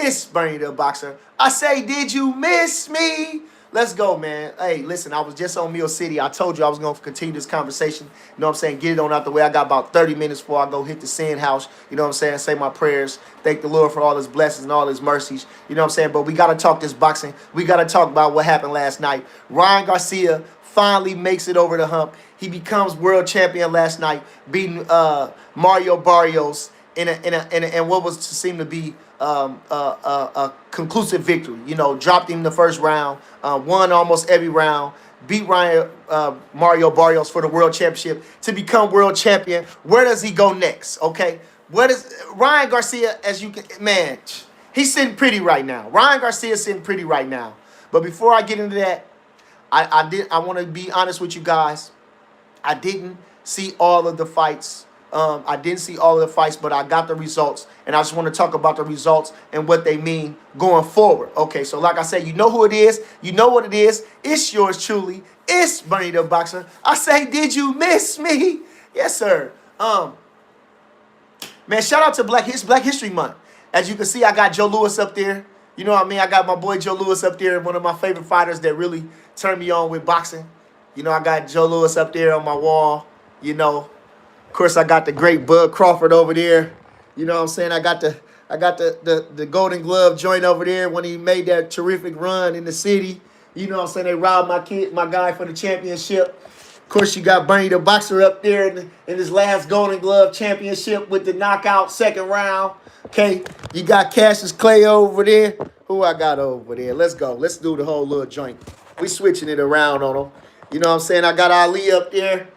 It's Bernie the Boxer. I say, did you miss me? Let's go, man. Hey, listen, I was just on Mill City. I told you I was going to continue this conversation. You know what I'm saying? Get it on out the way. I got about 30 minutes before I go hit the sin house. You know what I'm saying? Say my prayers. Thank the Lord for all his blessings and all his mercies. You know what I'm saying? But we got to talk this boxing. We got to talk about what happened last night. Ryan Garcia finally makes it over the hump. He becomes world champion last night, beating Mario Barrios in what was to seem to be a conclusive victory. You know, dropped him the first round, won almost every round, beat Mario Barrios for the world championship to become world champion. Where does he go next? Okay, where does Ryan Garcia? As you can, man, he's sitting pretty right now. Ryan Garcia is sitting pretty right now. But before I get into that, I want to be honest with you guys. I didn't see all of the fights. I didn't see all of the fights, but I got the results, and I just want to talk about the results and what they mean going forward. Okay, so like I said, you know who it is. You know what it is. It's yours truly. It's Bernie the Boxer. I say, did you miss me? Yes, sir. Man, shout out to Black History Month. As you can see, I got Joe Louis up there. You know what I mean? I got my boy Joe Louis up there, one of my favorite fighters that really turned me on with boxing. You know, I got Joe Louis up there on my wall, you know. Of course, I got the great Bud Crawford over there. You know what I'm saying? I got the Golden Glove joint over there when he made that terrific run in the city. You know what I'm saying? They robbed my guy for the championship. Of course, you got Bernie the Boxer up there in his last Golden Glove championship with the knockout second round. Okay, you got Cassius Clay over there. Who I got over there? Let's go. Let's do the whole little joint. We switching it around on them. You know what I'm saying? I got Ali up there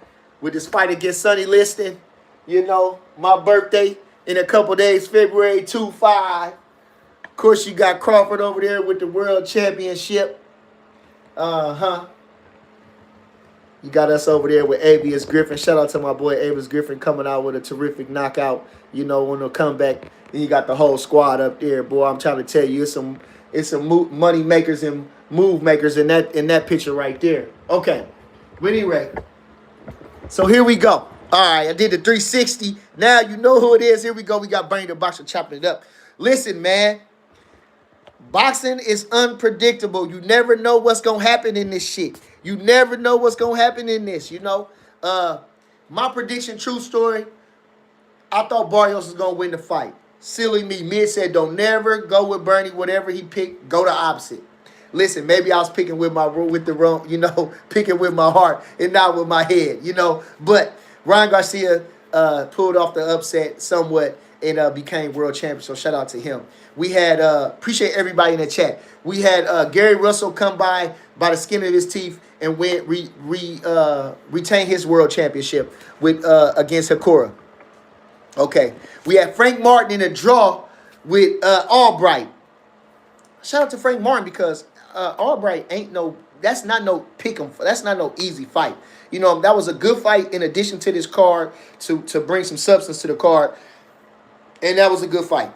with this fight against Sonny Liston. You know, my birthday in a couple days, February 2-5. Of course, you got Crawford over there with the world championship. You got us over there with Avius Griffin. Shout out to my boy Avius Griffin coming out with a terrific knockout, you know, on the comeback. Then you got the whole squad up there. Boy, I'm trying to tell you, it's some money makers and move makers in that picture right there. Okay. But anyway, so here we go. All right, I did the 360. Now you know who it is. Here we go. We got Bernie the Boxer chopping it up. Listen, man. Boxing is unpredictable. You never know what's going to happen in this shit. You never know what's going to happen in this, you know. My prediction, true story, I thought Barrios was going to win the fight. Silly me. Mid said, don't never go with Bernie. Whatever he picked, go the opposite. Listen, maybe I was picking with the wrong, you know, picking with my heart and not with my head, you know. But Ryan Garcia pulled off the upset somewhat and became world champion. So shout out to him. We had, appreciate everybody in the chat. We had Gary Russell come by the skin of his teeth and retain his world championship with against Hikora. Okay. We had Frank Martin in a draw with Albright. Shout out to Frank Martin because Albright that's not no pick'em. That's not no easy fight. You know, that was a good fight in addition to this card to bring some substance to the card. And that was a good fight.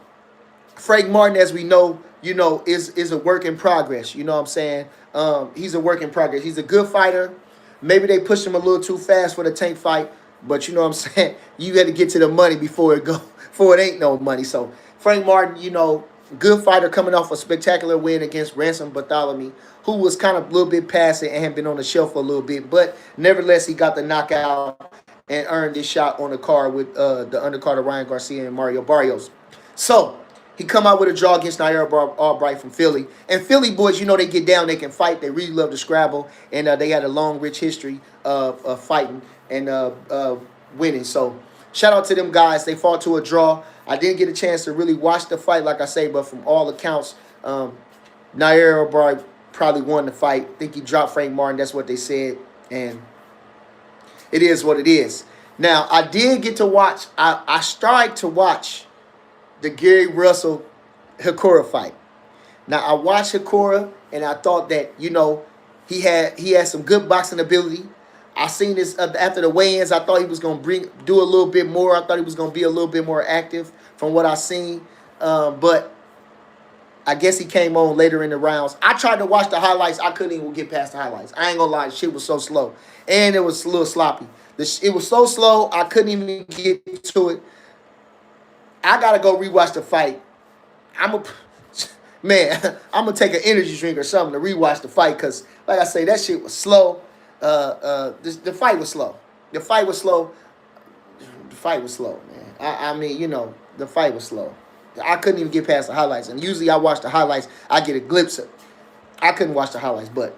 Frank Martin, as we know, you know, is a work in progress. You know what I'm saying? He's a work in progress. He's a good fighter. Maybe they pushed him a little too fast for the tank fight. But you know what I'm saying? You had to get to the money before it ain't no money. So Frank Martin, you know, good fighter coming off a spectacular win against Ransom Bartholomew, who was kind of a little bit passive and had been on the shelf for a little bit. But nevertheless, he got the knockout and earned this shot on the card with the undercard of Ryan Garcia and Mario Barrios. So he come out with a draw against Nair Albright from Philly. And Philly boys, you know, they get down, they can fight. They really love to scrabble. And they had a long, rich history of fighting and winning. So shout out to them guys. They fought to a draw. I didn't get a chance to really watch the fight, like I say, but from all accounts, Nair Albright probably won the fight. I think he dropped Frank Martin. That's what they said. And it is what it is. Now, I did get to watch, I started to watch the Gary Russell Hikora fight. Now, I watched Hikora, and I thought that, you know, he had some good boxing ability. I seen this after the weigh-ins. I thought he was going to do a little bit more. I thought he was going to be a little bit more active from what I seen. But I guess he came on later in the rounds. I tried to watch the highlights. I couldn't even get past the highlights. I ain't going to lie. Shit was so slow. And it was a little sloppy. It was so slow, I couldn't even get to it. I got to go rewatch the fight. Man, I'm gonna take an energy drink or something to rewatch the fight because, like I say, that shit was slow. The fight was slow. The fight was slow. The fight was slow, man. I mean, the fight was slow. I couldn't even get past the highlights, and usually I watch the highlights. I get a glimpse of. I couldn't watch the highlights, but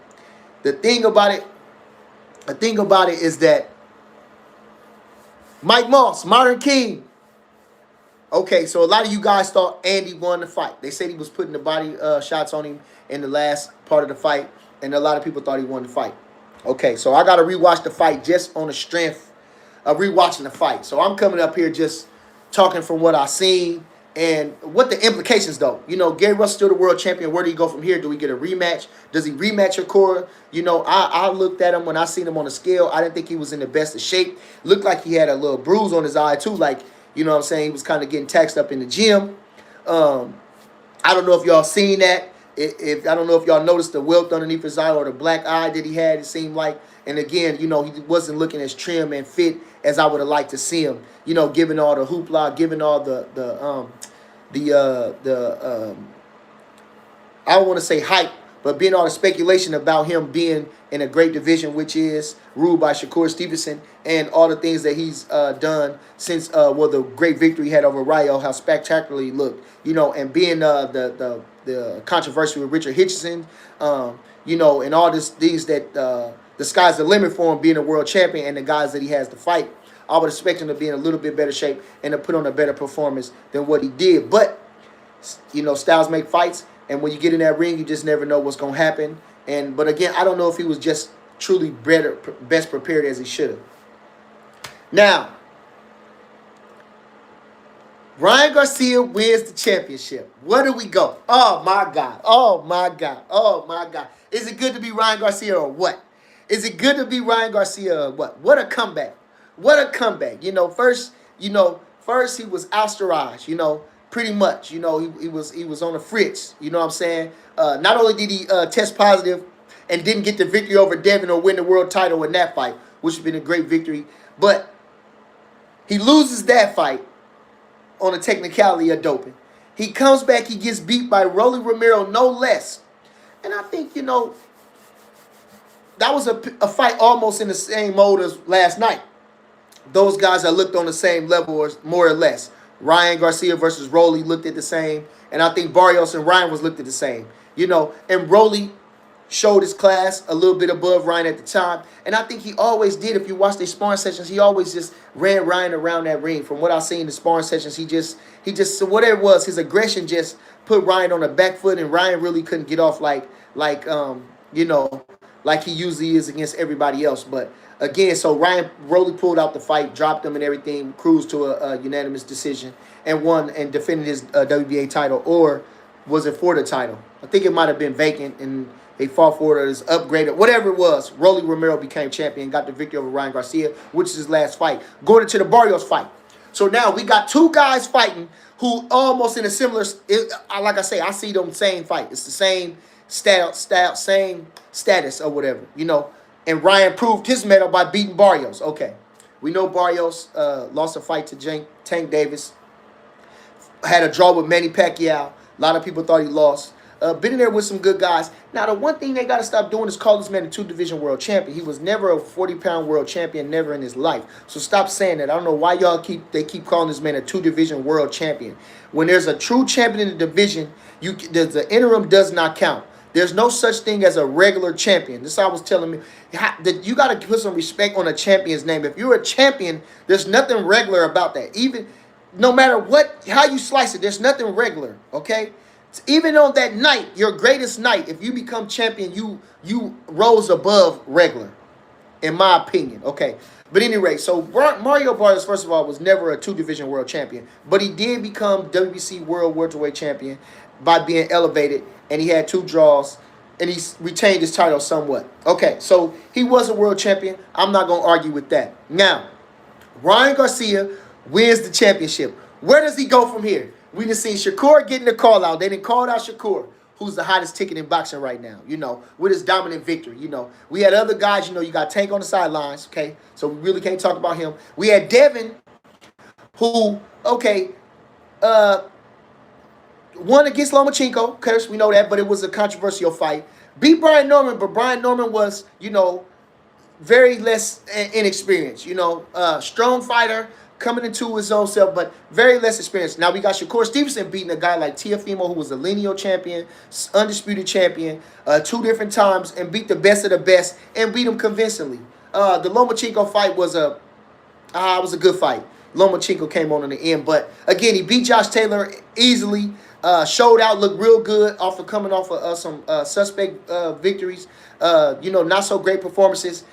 the thing about it, is that Mike Moss, Modern King. Okay, so a lot of you guys thought Andy won the fight. They said he was putting the body shots on him in the last part of the fight, and a lot of people thought he won the fight. Okay, so I got to rewatch the fight just on the strength of rewatching the fight. So I'm coming up here just talking from what I seen and what the implications, though. Gary Russell still the world champion. Where do he go from here? Do we get a rematch? Does he rematch Okora? I looked at him when I seen him on the scale. I didn't think he was in the best of shape. Looked like he had a little bruise on his eye, too. Like, what I'm saying? He was kind of getting taxed up in the gym. I don't know if y'all seen that. If I don't know if y'all noticed the welt underneath his eye or the black eye that he had, it seemed like. And again, he wasn't looking as trim and fit as I would have liked to see him. Given all the hoopla, given all the I don't want to say hype, but being all the speculation about him being in a great division, which is ruled by Shakur Stevenson, and all the things that he's done since the great victory he had over Ryo, how spectacular he looked, and being the controversy with Richard Hitchison, and all these that the sky's the limit for him being a world champion and the guys that he has to fight. I would expect him to be in a little bit better shape and to put on a better performance than what he did. But, styles make fights, and when you get in that ring, you just never know what's going to happen. But again, I don't know if he was just truly best prepared as he should have. Now, Ryan Garcia wins the championship. Where do we go? Oh, my God. Oh, my God. Oh, my God. Is it good to be Ryan Garcia or what? Is it good to be Ryan Garcia or what? What a comeback. What a comeback. First he was ostracized, pretty much. He was on the fritz. You know what I'm saying? Not only did he test positive and didn't get the victory over Devin or win the world title in that fight, which has been a great victory, but he loses that fight on a technicality of doping. He comes back, he gets beat by Rolly Romero, no less. And I think, that was a fight almost in the same mode as last night. Those guys that looked on the same level, or more or less. Ryan Garcia versus Rolly looked at the same. And I think Barrios and Ryan was looked at the same. And Rolly showed his class a little bit above Ryan at the time. And I think he always did. If you watch their sparring sessions, he always just ran Ryan around that ring. From what I seen in the sparring sessions, he just whatever it was, his aggression just put Ryan on the back foot, and Ryan really couldn't get off like he usually is against everybody else. But again, so Rolly pulled out the fight, dropped him and everything, cruised to a unanimous decision, and won and defended his WBA title. Or was it for the title? I think it might have been vacant, and they fought for it as upgraded. Whatever it was, Rolly Romero became champion, got the victory over Ryan Garcia, which is his last fight. Going into the Barrios fight. So now we got two guys fighting who almost in a similar, like I say, I see them same fight. It's the same same status or whatever, And Ryan proved his mettle by beating Barrios. Okay. We know Barrios lost a fight to Tank Davis. Had a draw with Manny Pacquiao. A lot of people thought he lost. Been in there with some good guys. Now, the one thing they got to stop doing is call this man a two-division world champion. He was never a 40-pound world champion, never in his life. So stop saying that. I don't know why they keep calling this man a two-division world champion. When there's a true champion in the division, the interim does not count. There's no such thing as a regular champion. This I was telling me. That you got to put some respect on a champion's name. If you're a champion, there's nothing regular about that. Even no matter how you slice it, there's nothing regular, okay? Even on that night, your greatest night, if you become champion, you rose above regular, in my opinion, okay? But anyway, so Mario Barrios, first of all, was never a two-division world champion, but he did become WBC world welterweight champion by being elevated, and he had 2 draws, and he retained his title somewhat. Okay, so he was a world champion. I'm not going to argue with that. Now, Ryan Garcia wins the championship. Where does he go from here? We just seen Shakur getting the call out. They didn't call out Shakur, who's the hottest ticket in boxing right now, with his dominant victory. We had other guys, you got Tank on the sidelines, okay? So we really can't talk about him. We had Devin, who, okay, Won against Lomachenko. Of course, we know that, but it was a controversial fight. Beat Brian Norman, but Brian Norman was, very less inexperienced. Strong fighter coming into his own self, but very less experience. Now we got Shakur Stevenson beating a guy like Teofimo, who was a lineal champion, undisputed champion, 2 different times, and beat the best of the best and beat him convincingly. The Lomachenko fight was a good fight. Lomachenko came on in the end, but again, he beat Josh Taylor easily. Showed out, looked real good coming off of some suspect victories. Not so great performances.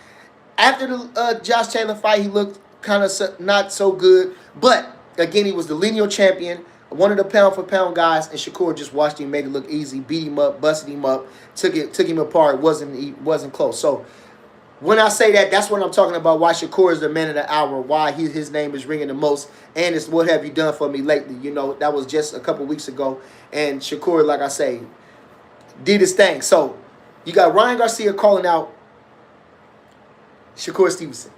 After the Josh Taylor fight, he looked kind of not so good. But again, he was the lineal champion, one of the pound for pound guys, and Shakur just watched him, made it look easy, beat him up, busted him up, took him apart. He wasn't close. So when I say that, that's what I'm talking about. Why Shakur is the man of the hour. Why his name is ringing the most. And it's what have you done for me lately. That was just a couple weeks ago. And Shakur, like I say, did his thing. So you got Ryan Garcia calling out Shakur Stevenson.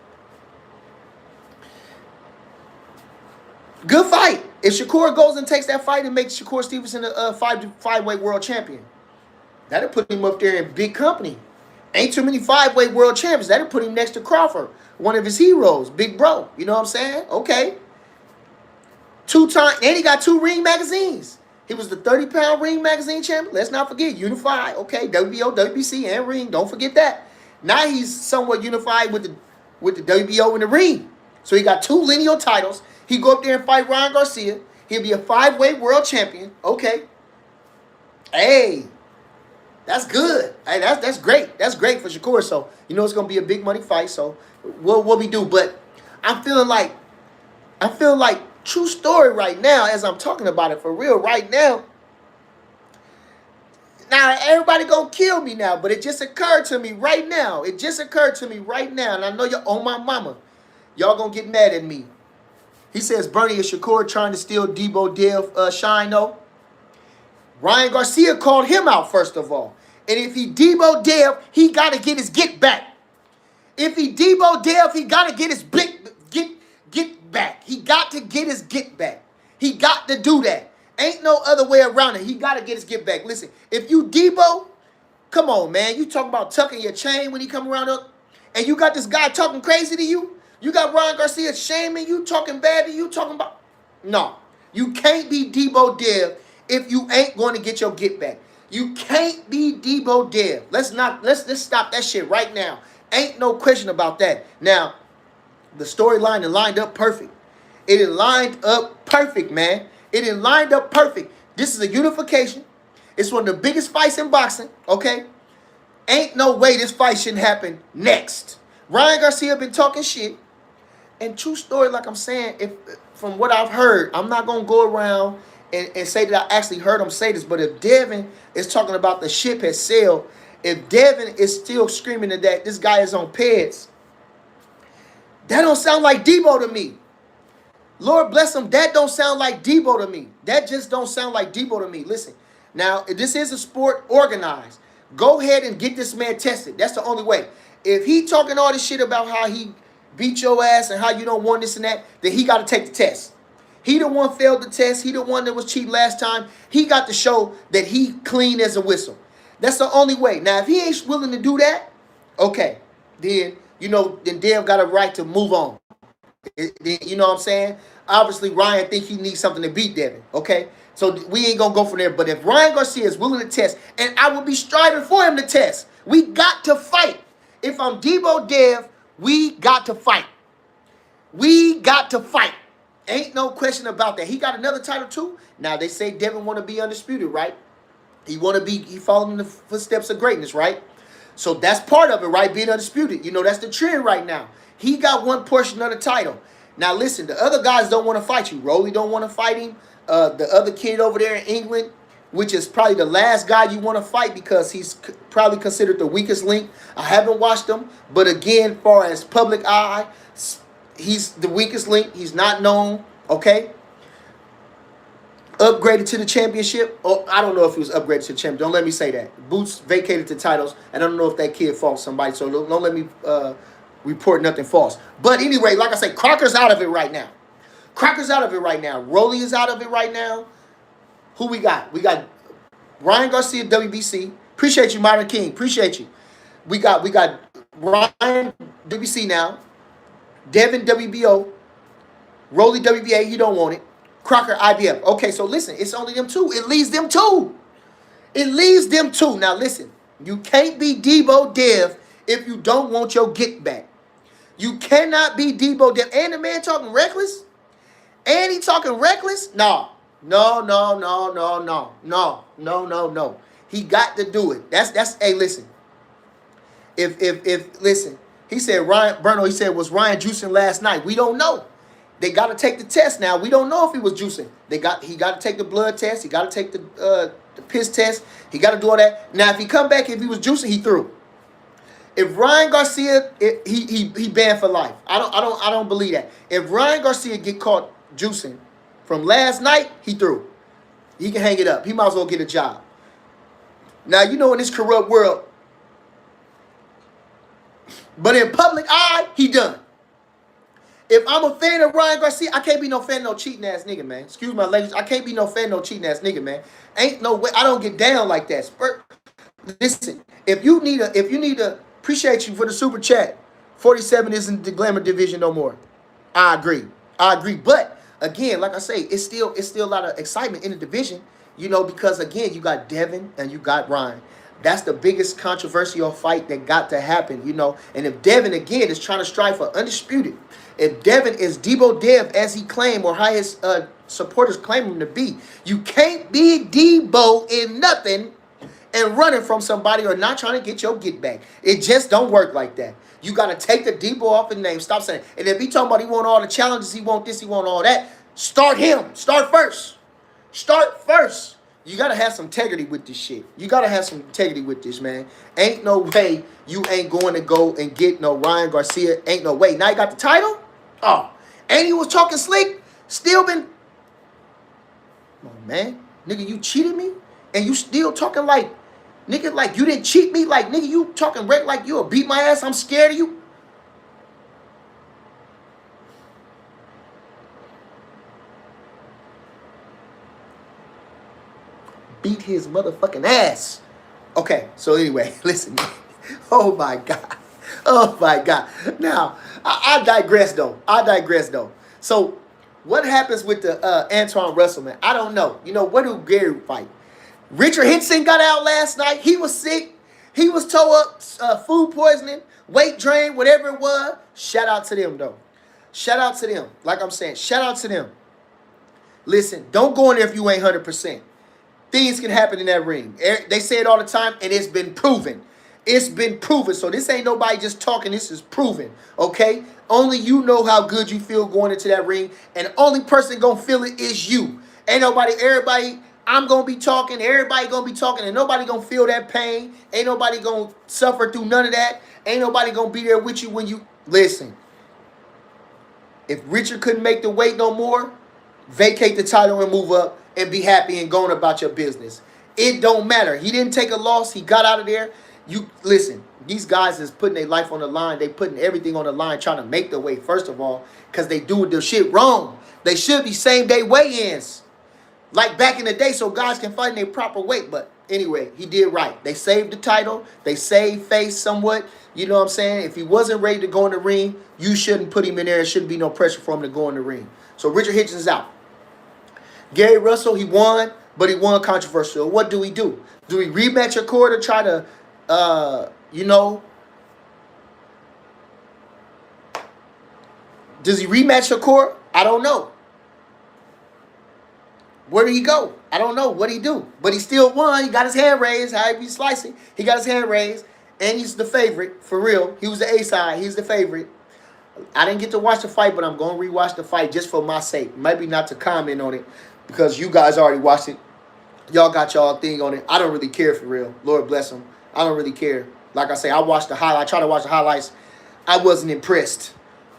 Good fight. If Shakur goes and takes that fight and makes Shakur Stevenson a five-weight world champion, that'll put him up there in big company. Ain't too many 5-weight world champions. That'll put him next to Crawford, one of his heroes, big bro. You know what I'm saying? Okay. 2-time, and he got 2 ring magazines. He was the 30-pound ring magazine champion. Let's not forget, unified. Okay, WBO, WBC, and ring. Don't forget that. Now he's somewhat unified with the WBO and the ring. So he got 2 lineal titles. He go up there and fight Ryan Garcia. He'll be a 5-weight world champion. Okay. Hey. That's good. Hey, that's great. That's great for Shakur. So, it's going to be a big money fight. So, what we do. But I feel like true story right now as I'm talking about it for real right now. Now, everybody going to kill me now, but it just occurred to me right now. And I know you're on my mama. Y'all going to get mad at me. He says, Bernie, is Shakur trying to steal Debo Dev shine, though? Ryan Garcia called him out, first of all. And if he Debo Dev, he got to get his get back. If he Debo Dev, he got to get his get back. He got to get his get back. He got to do that. Ain't no other way around it. He got to get his get back. Listen, if you Debo, come on, man. You talking about tucking your chain when he come around up, and you got this guy talking crazy to you. You got Ryan Garcia shaming you, talking bad to you, talking about. No, you can't be Debo Dev if you ain't going to get your get back. You can't be Debo Dev. Let's stop that shit right now. Ain't no question about that. Now, the storyline is lined up perfect. It is lined up perfect, man. It is lined up perfect. This is a unification. It's one of the biggest fights in boxing, okay? Ain't no way this fight shouldn't happen next. Ryan Garcia been talking shit. And true story, like I'm saying, if from what I've heard, I'm not going to go around and say that I actually heard him say this, but if Devin is talking about the ship has sailed, if Devin is still screaming that this guy is on peds, that don't sound like Debo to me. Lord bless him, that don't sound like Debo to me. That just don't sound like Debo to me. Listen, now, if this is a sport organized, go ahead and get this man tested. That's the only way. If he talking all this shit about how he beat your ass and how you don't want this and that, then he got to take the test. He the one failed the test. He the one that was cheating last time. He got to show that he clean as a whistle. That's the only way. Now, if he ain't willing to do that, okay, then, then Dev got a right to move on. You know what I'm saying? Obviously, Ryan think he needs something to beat Devin, okay? So we ain't going to go from there. But if Ryan Garcia is willing to test, and I will be striving for him to test, we got to fight. If I'm Debo Dev, we got to fight. We got to fight. Ain't no question about that. He got another title too. Now, they say Devin want to be undisputed, right? He following in the footsteps of greatness, right? So that's part of it, right? Being undisputed. That's the trend right now. He got one portion of the title. Now, listen, the other guys don't want to fight you. Rolly don't want to fight him. The other kid over there in England, which is probably the last guy you want to fight because he's probably considered the weakest link. I haven't watched him, but again, far as public eye, he's the weakest link. He's not known, okay? Upgraded to the championship. Oh, I don't know if he was upgraded to the championship. Don't let me say that. Boots vacated the titles, and I don't know if that kid fought somebody, so don't let me report nothing false. But anyway, like I say, Crocker's out of it right now. Crocker's out of it right now. Rolly is out of it right now. Who we got? We got Ryan Garcia, WBC. Appreciate you, Modern King. Appreciate you. We got Ryan WBC now. Devin WBO. Rolly WBA. He don't want it. Crocker IBF. Okay, so listen. It's only them two. It leaves them two. It leaves them two. Now listen. You can't be Debo Dev if you don't want your get back. You cannot be Debo Dev. And the man talking reckless. And he talking reckless? No. No, no, no, no, no. No, no, no, no. He got to do it. Hey, listen. Listen, he said Ryan Berno, he said, was Ryan juicing last night? We don't know. They got to take the test now. We don't know if he was juicing. He got to take the blood test. He got to take the piss test. He got to do all that. Now, if he come back, if he was juicing, he threw. If Ryan Garcia, he banned for life. I don't believe that. If Ryan Garcia get caught juicing from last night, he threw. He can hang it up. He might as well get a job. Now, you know, in this corrupt world, but in public eye, he done. If I'm a fan of Ryan Garcia, I can't be no fan of no cheating ass nigga, man. Excuse my language. I can't be no fan of no cheating ass nigga, man. Ain't no way. I don't get down like that. Listen, if you need a, appreciate you for the super chat. 47 isn't the glamour division no more. I agree. But again, like I say, it's still a lot of excitement in the division, you know, because again, you got Devin and you got Ryan. That's the biggest controversial fight that got to happen, you know. And if Devin, again, is trying to strive for undisputed, if Devin is Debo Dev as he claimed or how his supporters claim him to be, you can't be Debo in nothing and running from somebody or not trying to get your get back. It just don't work like that. You got to take the Debo off the name. Stop saying. And if he talking about he want all the challenges, he want this, he want all that, start him. Start first. You got to have some integrity with this shit. You got to have some integrity with this, man. Ain't no way you ain't going to go and get no Ryan Garcia. Ain't no way. Now you got the title? Oh. And he was talking slick. Still been. Come on, man. Nigga, you cheated me? And you still talking like, nigga, like you didn't cheat me? Like, nigga, you talking like you'll beat my ass? I'm scared of you? Beat his motherfucking ass. Okay, so anyway, listen. Oh my God. Now, I digress though. So, what happens with the Antoine Russell, man? I don't know. You know, what do Gary fight? Richard Henson got out last night. He was sick. He was tore up, food poisoning, weight drain, whatever it was. Shout out to them, though. Shout out to them. Like I'm saying, shout out to them. Listen, don't go in there if you ain't 100%. Things can happen in that ring. They say it all the time, and it's been proven. It's been proven. So this ain't nobody just talking. This is proven, okay? Only you know how good you feel going into that ring, and the only person going to feel it is you. Ain't nobody, everybody, I'm going to be talking, everybody going to be talking, and nobody going to feel that pain. Ain't nobody going to suffer through none of that. Ain't nobody going to be there with you when you, listen. If Richard couldn't make the weight no more, vacate the title and move up and be happy and going about your business. It don't matter. He didn't take a loss. He got out of there. You listen, these guys is putting their life on the line. They putting everything on the line trying to make the weight, first of all, because they do their shit wrong. They should be same-day weigh-ins. Like back in the day so guys can fight in their proper weight. But anyway, he did right. They saved the title. They saved face somewhat. You know what I'm saying? If he wasn't ready to go in the ring, you shouldn't put him in there. There shouldn't be no pressure for him to go in the ring. So Richard Hitchens is out. Gary Russell, he won, but he won controversial. What do we do? Do we rematch a core to try to, you know, does he rematch a core? I don't know. Where did he go? I don't know. What did he do? But he still won. He got his hand raised. However you slice it, he got his hand raised, and he's the favorite for real. He was the A side. He's the favorite. I didn't get to watch the fight, but I'm going to rewatch the fight just for my sake. Maybe not to comment on it because you guys already watched it. Y'all got y'all thing on it. I don't really care for real. Lord bless him. I don't really care. Like I say, I watched the highlights. I tried to watch the highlights. I wasn't impressed.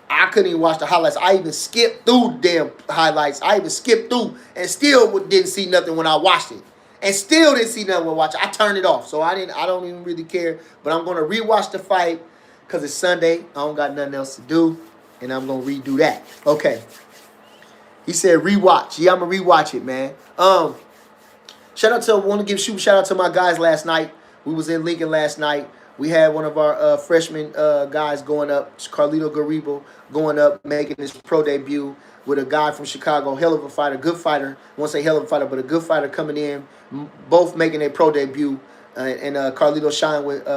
I couldn't even watch the highlights. I even skipped through the damn highlights. I even skipped through and still didn't see nothing when I watched it. And still didn't see nothing when I watched it. I turned it off. So I don't even really care. But I'm going to rewatch the fight because it's Sunday. I don't got nothing else to do. And I'm going to redo that. Okay. He said rewatch. Yeah, I'm going to rewatch it, man. Shout out to want to give shout out to my guys last night. We was in Lincoln last night. We had one of our freshman guys going up, Carlito Garibo, going up, making his pro debut with a guy from Chicago, hell of a fighter, good fighter. I won't say hell of a fighter, but a good fighter coming in, both making their pro debut. And Carlito Shine with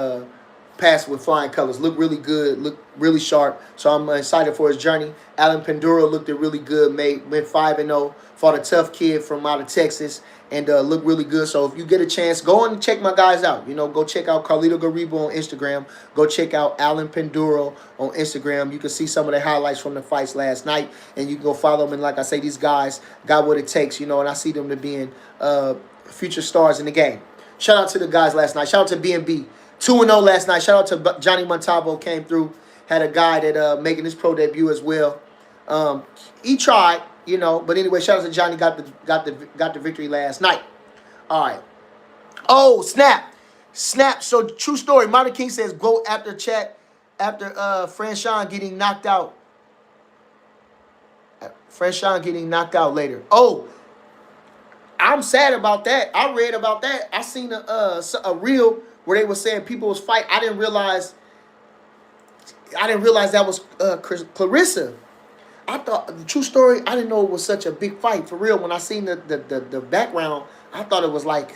passed with flying colors. Looked really good, looked really sharp. So I'm excited for his journey. Alan Panduro looked really good, went 5-0, fought a tough kid from out of Texas, and looked really good. So if you get a chance, go and check my guys out. You know, go check out Carlito Garibo on Instagram. Go check out Alan Panduro on Instagram. You can see some of the highlights from the fights last night, and you can go follow them. And like I say, these guys got what it takes, you know, and I see them to being future stars in the game. Shout out to the guys last night. Shout out to B&B. 2-0 last night. Shout out to Johnny Montalvo, came through. Had a guy that making his pro debut as well. He tried, you know, but anyway, shout out to Johnny, got the victory last night. All right. Oh, snap. So true story. Martin King says go after chat after Franchon getting knocked out. Franchon getting knocked out later. Oh, I'm sad about that. I read about that. I seen a reel where they were saying people was fighting. I didn't realize that was Clarissa. I thought, the true story, I didn't know it was such a big fight. For real, when I seen the background, I thought it was like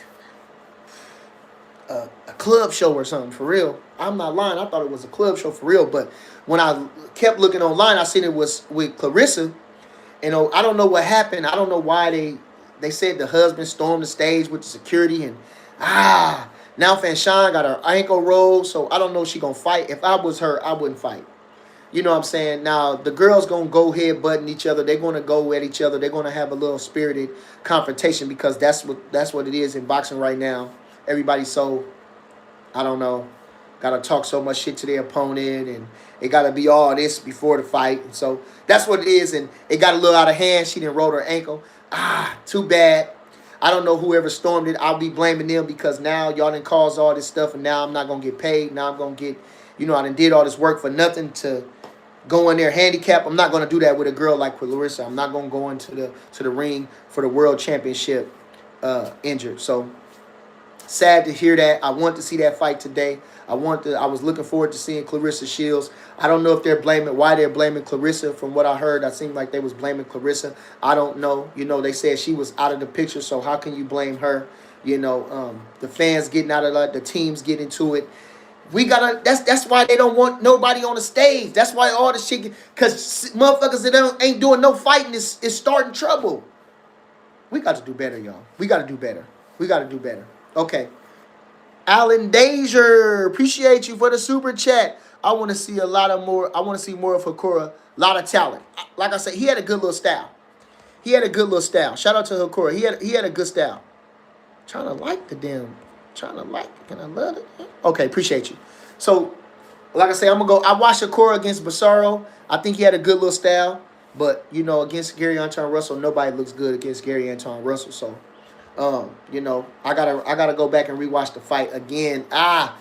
a club show or something, for real. I'm not lying. I thought it was a club show for real. But when I kept looking online, I seen it was with Clarissa. And I don't know what happened. I don't know why they said the husband stormed the stage with the security. And, now Franchon got her ankle rolled. So I don't know if she going to fight. If I was her, I wouldn't fight. You know what I'm saying? Now, the girls going to go head-butting each other. They're going to go at each other. They're going to have a little spirited confrontation because that's what it is in boxing right now. Everybody's so, I don't know, got to talk so much shit to their opponent, and it got to be all this before the fight. And so that's what it is, and it got a little out of hand. She didn't roll her ankle. Too bad. I don't know whoever stormed it. I'll be blaming them because now y'all done caused all this stuff, and now I'm not going to get paid. Now I'm going to get, I done did all this work for nothing to go in there handicap. I'm not going to do that with a girl like Clarissa. I'm not going to go into the ring for the world championship injured. So sad to hear that. I want to see that fight today. I was looking forward to seeing Clarissa Shields. I don't know if why they're blaming Clarissa. From what I heard, it seemed like they was blaming Clarissa. I don't know. They said she was out of the picture, so how can you blame her? The fans getting out of the teams getting into it. We gotta. That's why they don't want nobody on the stage. That's why all the shit. Cause motherfuckers that ain't doing no fighting is starting trouble. We got to do better, y'all. We got to do better. We got to do better. Okay. Alan Danger, appreciate you for the super chat. I want to see more of Hakura. A lot of talent. Like I said, he had a good little style. Shout out to Hakura. He had a good style. Can I love it? Okay, appreciate you. So, like I say, I'm going to go. I watched Hakura against Basaro. I think he had a good little style. But, against Gary Anton Russell, nobody looks good against Gary Anton Russell. So, I gotta go back and rewatch the fight again. I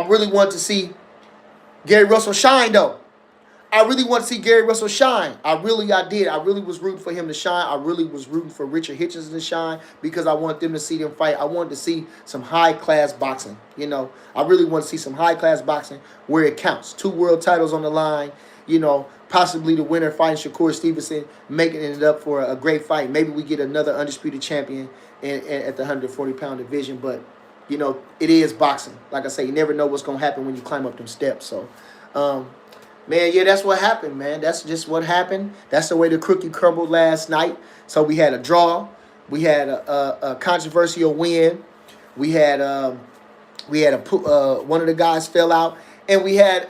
really want to see Gary Russell shine, though. I really want to see Gary Russell shine. I did. I really was rooting for him to shine. I really was rooting for Richard Hitchens to shine because I want them to see them fight. I wanted to see some high-class boxing, I really want to see some high-class boxing where it counts. 2 world titles on the line, possibly the winner fighting Shakur Stevenson, making it up for a great fight. Maybe we get another undisputed champion at the 140-pound division, but, it is boxing. Like I say, you never know what's going to happen when you climb up them steps. So, man, yeah, that's what happened, man. That's just what happened. That's the way the cookie crumbled last night. So we had a draw. We had a controversial win. We had one of the guys fell out. And we had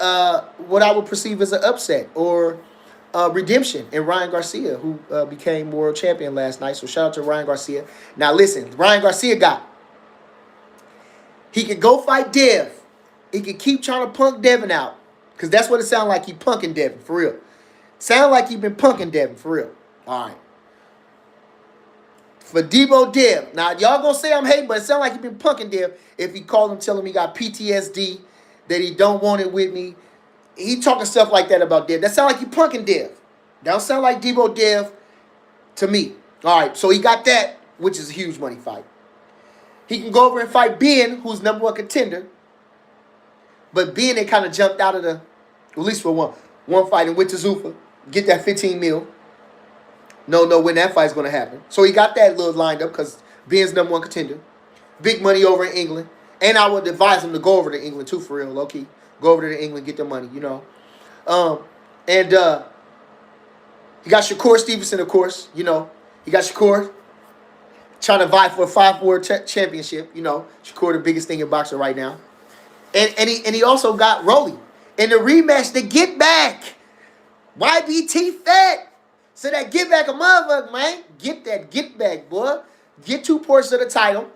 what I would perceive as an upset or redemption in Ryan Garcia, who became world champion last night. So shout out to Ryan Garcia. Now listen, Ryan Garcia he could go fight Dev. He could keep trying to punk Devin out. Because that's what it sounded like. He punking Devin, for real. Sound like he been punking Devin, for real. All right. For Debo Dev. Now, y'all going to say I'm hating, but it sound like he been punking Dev. If he called him, tell him he got PTSD, that he don't want it with me. He talking stuff like that about Dev. That sound like he punking Dev. That don't sound like Debo Dev to me. All right, so he got that. which is a huge money fight. He can go over and fight Ben, who's #1 contender. But Ben, they kind of jumped out of the, at least for one fight, and went to Zuffa, get that 15 mil. No, when that fight's going to happen. So he got that little lined up because Ben's #1 contender. Big money over in England. And I would advise him to go over to England too, for real, low key. Go over to England, get the money, you know. And he got Shakur Stevenson, of course, you know. He got Shakur trying to vie for a 5-4 championship, you know. Shakur, the biggest thing in boxing right now. And he also got Rolly. In the rematch, the get back. YBT fat. So that get back a motherfucker, man. Get that get back, boy. Get 2 portions of the title.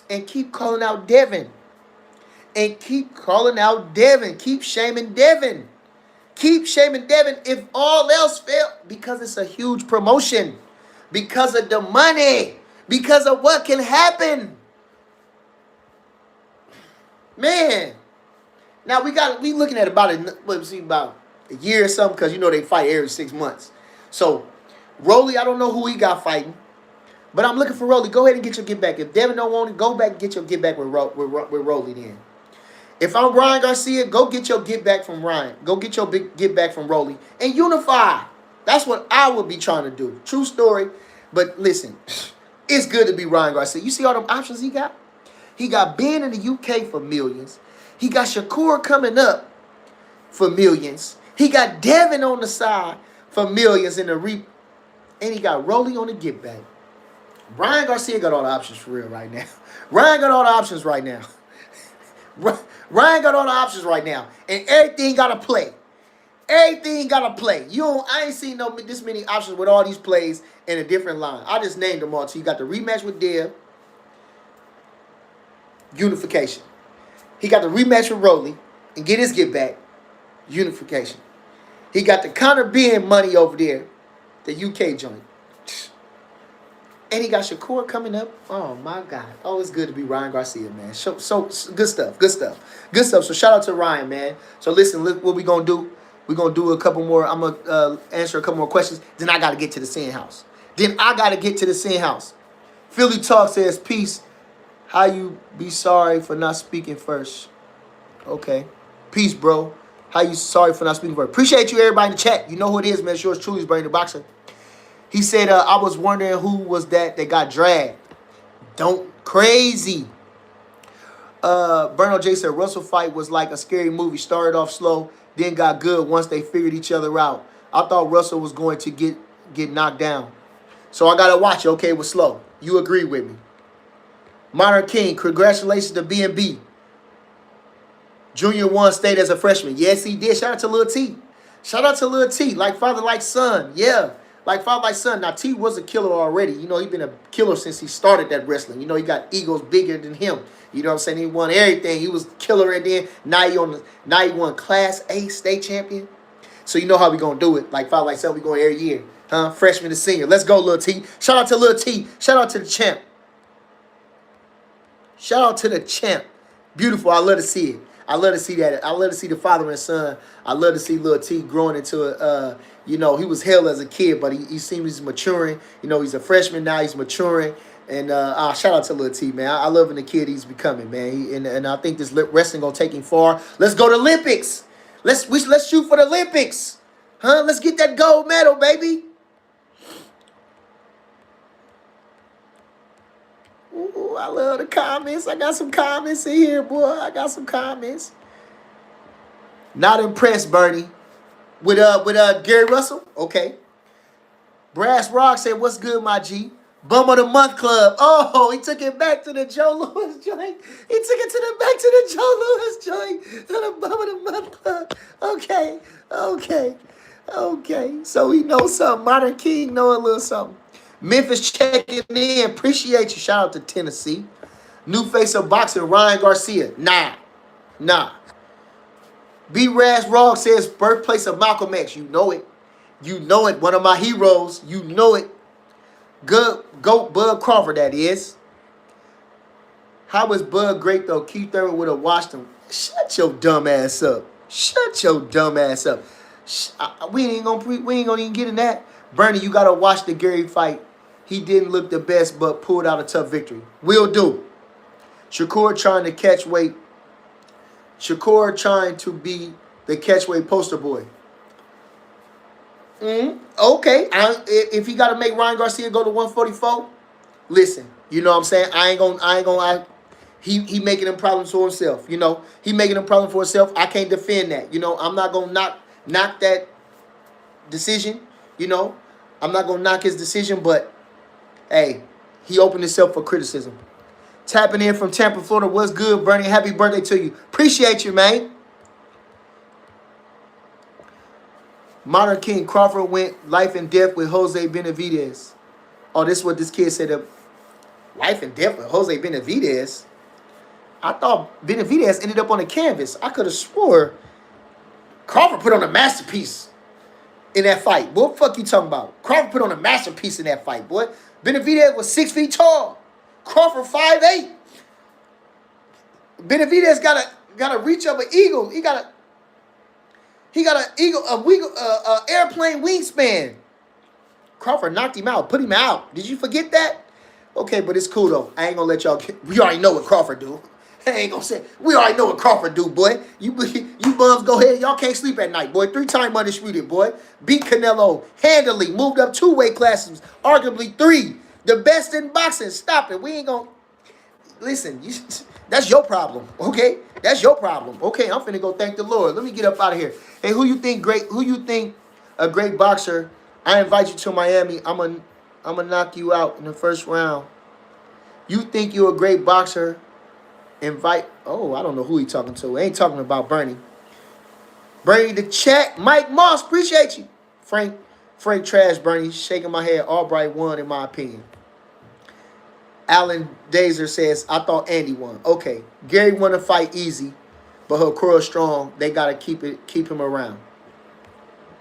And keep calling out Devin. Keep shaming Devin. Keep shaming Devin if all else fails. Because it's a huge promotion. Because of the money. Because of what can happen. Man. Now we looking at about a year or something, because you know they fight every 6 months. So Rolly, I don't know who he got fighting. But I'm looking for Rolly. Go ahead and get your get back. If Devin don't want it, go back and get your get back with Rolly then. If I'm Ryan Garcia, go get your get back from Ryan. Go get your big get back from Rolly. And unify. That's what I would be trying to do. True story. But listen, it's good to be Ryan Garcia. You see all them options he got? He got Ben in the UK for millions. He got Shakur coming up for millions. He got Devin on the side for millions in the and he got Rolly on the get back. Ryan Garcia got all the options for real right now. Ryan got all the options right now. Ryan got all the options right now. And everything got to play. Everything got to play. I ain't seen this many options with all these plays in a different line. I just named them all. So you got the rematch with Dev. Unification. He got the rematch with Rolly and get his get back. Unification. He got the Conor Ben money over there. The UK joint. And he got Shakur coming up. Oh, my God. Oh, it's good to be Ryan Garcia, man. So good stuff. Good stuff. So shout out to Ryan, man. So listen, look what we're going to do. We're going to do a couple more. I'm going to answer a couple more questions. Then I got to get to the Sin House. Philly Talk says, peace. How you be sorry for not speaking first? Okay. Peace, bro. How you sorry for not speaking first? Appreciate you, everybody in the chat. You know who it is, man. It's yours truly, Brain the Boxer. He said, I was wondering who was that got dragged. Crazy. Berno J said, Russell fight was like a scary movie. Started off slow, then got good once they figured each other out. I thought Russell was going to get knocked down. So I got to watch it. Okay, it was slow. You agree with me. Modern King, congratulations to B&B. Junior 1 stayed as a freshman. Yes, he did. Shout out to Lil T. Like father, like son. Yeah. Like father, like son. Now, T was a killer already. You know, he's been a killer since he started that wrestling. You know, he got egos bigger than him. You know what I'm saying? He won everything. He was killer at the end. Now he won Class A state champion. So you know how we going to do it. Like father, like son, we going every year. Freshman to senior. Let's go, Lil T. Shout out to Lil T. Shout out to the champ. Shout out to the champ. Beautiful. I love to see it. I love to see that. I love to see the father and son. I love to see Lil T growing into a, he was hell as a kid, but he seems he's maturing. You know, he's a freshman now. He's maturing. And shout out to Lil T, man. I love the kid he's becoming, man. And I think this wrestling going to take him far. Let's go to Olympics. Let's shoot for the Olympics. Let's get that gold medal, baby. Ooh, I love the comments. I got some comments in here, boy. I got some comments. Not impressed, Bernie. With Gary Russell? Okay. Brass Rock said, what's good, my G? Bum of the Month Club. Oh, he took it back to the Joe Louis joint. He took it back to the Joe Louis joint. To the Bum of the Month Club. Okay. So he knows something. Modern King know a little something. Memphis checking in. Appreciate you. Shout out to Tennessee. New face of boxing, Ryan Garcia. Nah. B-Raz Rog says, birthplace of Malcolm X. You know it. One of my heroes. You know it. Good GOAT Bud Crawford, that is. How is Bud great, though? Keith Thurman would have watched him. Shut your dumb ass up. We ain't gonna even get in that. Bernie, you gotta watch the Gary fight. He didn't look the best, but pulled out a tough victory. Will do. Shakur trying to catch weight. Shakur trying to be the catch weight poster boy. Okay. If he got to make Ryan Garcia go to 144, listen. You know what I'm saying? I ain't gonna. He making them problems for himself. You know, he making them problem for himself. I can't defend that. You know, I'm not gonna knock that decision. You know, I'm not gonna knock his decision, but hey, he opened himself for criticism. Tapping in from Tampa, Florida. What's good, Bernie? Happy birthday to you. Appreciate you, man. Modern King Crawford went life and death with Jose Benavidez. Oh, this is what this kid said. Life and death with Jose Benavidez. I thought Benavidez ended up on the canvas. I could have swore Crawford put on a masterpiece in that fight. Boy, what the fuck you talking about? Crawford put on a masterpiece in that fight, boy. Benavidez was 6 feet tall. Crawford 5'8". Benavidez got a reach of an eagle. He got a airplane wingspan. Crawford knocked him out, put him out. Did you forget that? Okay, but it's cool though. I ain't gonna let y'all. We already know what Crawford do. I ain't gonna say. We already know what Crawford do, boy. You bums go ahead. Y'all can't sleep at night, boy. 3-time undisputed, boy. Beat Canelo handily. Moved up 2 weight classes, arguably 3. The best in boxing. Stop it. We ain't gonna listen. That's your problem, okay? That's your problem. Okay, I'm finna go thank the Lord. Let me get up out of here. Hey, who you think a great boxer? I invite you to Miami. I'm gonna knock you out in the first round. You think you're a great boxer? Oh, I don't know who he talking to. Ain't talking about Bernie. Bernie the chat. Mike Moss, appreciate you. Frank Trash Bernie, shaking my head. Albright won in my opinion. Alan Dazer says, I thought Andy won. Okay. Gary won the fight easy, but Hokura strong. They gotta keep him around.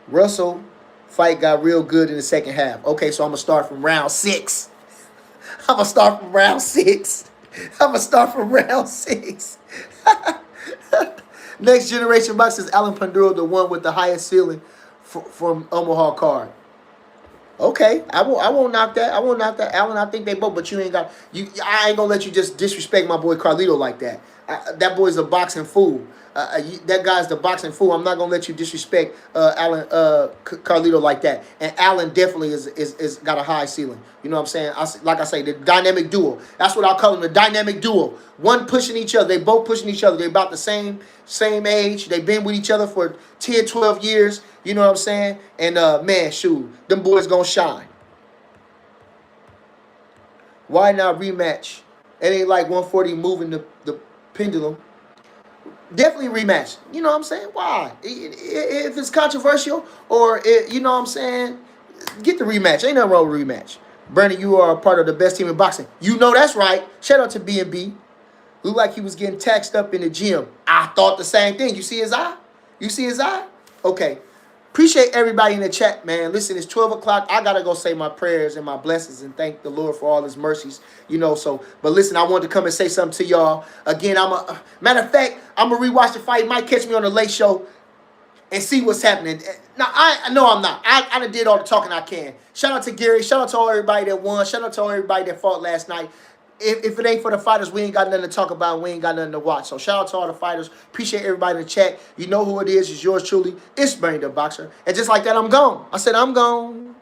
Russell fight got real good in the second half. Okay, so I'm gonna start from round 6. I'm gonna start from round 6. Next generation boxers, Alan Panduro, the one with the highest ceiling from Omaha card. Okay, I won't knock that. Alan. I think they both, but you ain't got you. I ain't gonna let you just disrespect my boy Carlito like that. That boy's a boxing fool. That guy's the boxing fool. I'm not gonna let you disrespect Alan Carlito like that. And Alan definitely is got a high ceiling. You know what I'm saying? Like I say, the dynamic duo. That's what I call them, the dynamic duo. One pushing each other. They both pushing each other. They're about the same age. They've been with each other for 10, 12 years. You know what I'm saying? And man, shoot, them boys gonna shine. Why not rematch? It ain't like 140 moving the pendulum. Definitely rematch. You know what I'm saying? Why? If it's controversial or, you know what I'm saying, get the rematch. Ain't nothing wrong with rematch. Bernie, you are a part of the best team in boxing. You know that's right. Shout out to B&B. Looked like he was getting taxed up in the gym. I thought the same thing. You see his eye? Okay. Appreciate everybody in the chat, man. Listen, it's 12 o'clock. I got to go say my prayers and my blessings and thank the Lord for all his mercies, you know. So, but listen, I wanted to come and say something to y'all. Again, matter of fact, I'm going to rewatch the fight. Might catch me on the late show and see what's happening. Now, I'm not. I done did all the talking I can. Shout out to Gary. Shout out to all everybody that won. Shout out to all everybody that fought last night. If it ain't for the fighters, we ain't got nothing to talk about. We ain't got nothing to watch. So shout out to all the fighters. Appreciate everybody in the chat. You know who it is. It's yours truly. It's Bernie the Boxer. And just like that, I'm gone. I said I'm gone.